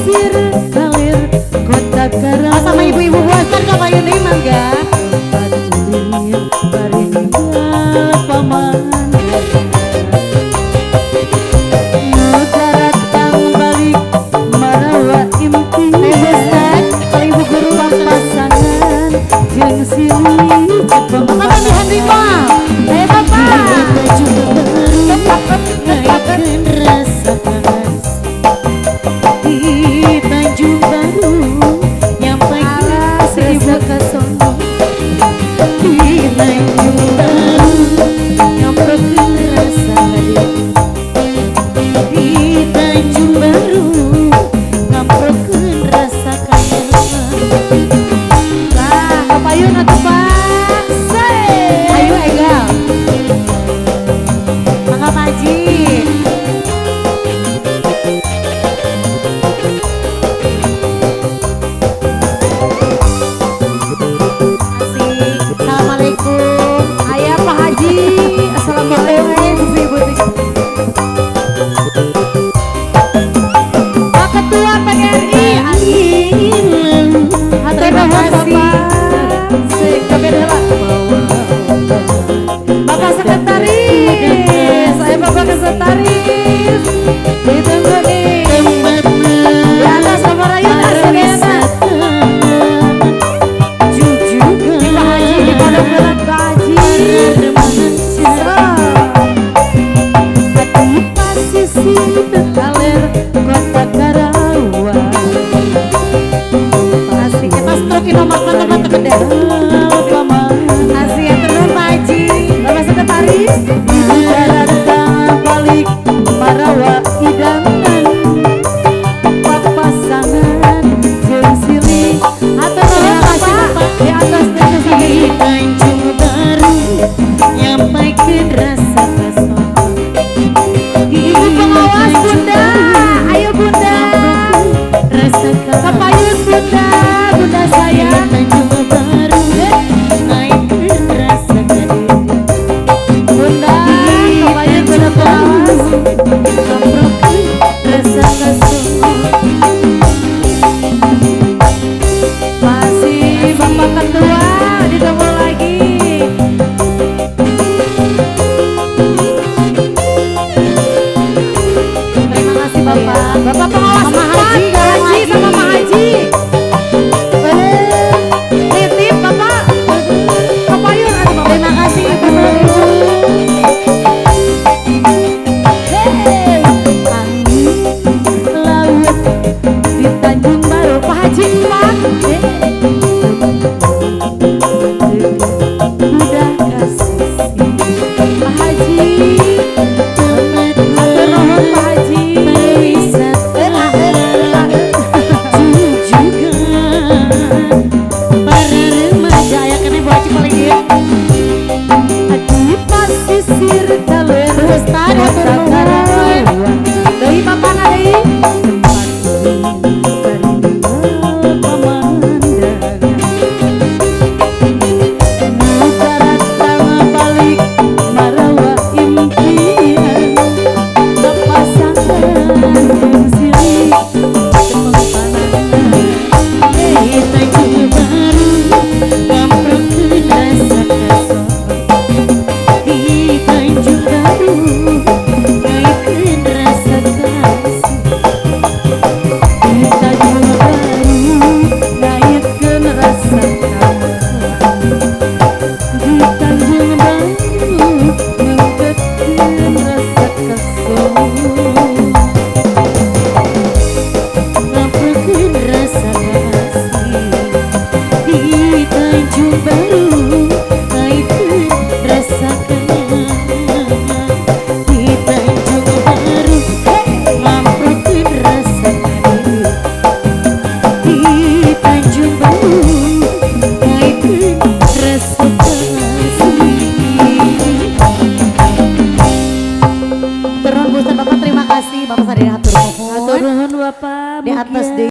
pesisir kalir kota Karawang. Oh, sama ibu-ibu buatan Kak Bayu nih mangga. Patulir baringgal paman. Negara tang balik marawa impian. Kalau ibu guru Pasangan jeung silih cepeng. Bapak Mami Hendrika. Ayo Bapak. Naikkan rasa kasih di Tanjung Baru, nyampai rasa kasono di Tanjung Baru, nyampai rasa di Tanjung Baru, nyampai rasa kangen. Lah, Bapak Yun atuh Pak. Ayo Egal. Mangga Pak Haji. Assalamualaikum. Ayah Pak Haji. Assalamualaikum. Ibu-ibu. Pak Ketua PGRI. Terima kasih. Bapak Sekretaris. Saya Bapak Sekretaris. Ditunggu nih. Di atas Bapak Rayu Arsena. Di Pak Haji. Di Pondok Berat Pak Haji. Pasisir kalir kota Karawang. Asik ya Mas Truk nomor teman gede. Asik ya terus Pak Haji. Bapak Sekretaris. Ibu datang balik marawa idangan. Pasangan jeung silih Atur nuhun Bapak. di atas di Tanjung Baru, nyampaikan rasa kasono. Ibu pengawas Bunda. Ayo Bunda. Rasa Kapayun Bunda. Bunda saya. Tanjung Baru, naikkan rasa kadiri. Bunda. Kapayun Bunda pengawas. Rasa kasono. Masih Bapak Ketua. Ditunggu lagi. Terima kasih Bapak. Bapak pengawas Mama Bapak. Haji, Haji sama Pak Haji. Titip Bapak. Kapayun ada Bapak. Terima kasih Ibu. Hey, angin laut di Tanjung Baru, Pak Haji Pak. udah kasih Pak Haji. teman Atur nuhun Pak Haji. wisata jujugan para remaja Aya kene Bu Haji paling dia. di pasisir kalir Ustaz atur kota nuhun. Karawang. Deui Bapak na deui. Bapak terima kasih Bapak sadaya hatur nuhun. Hatur nuhun Bapak. Di atas mugia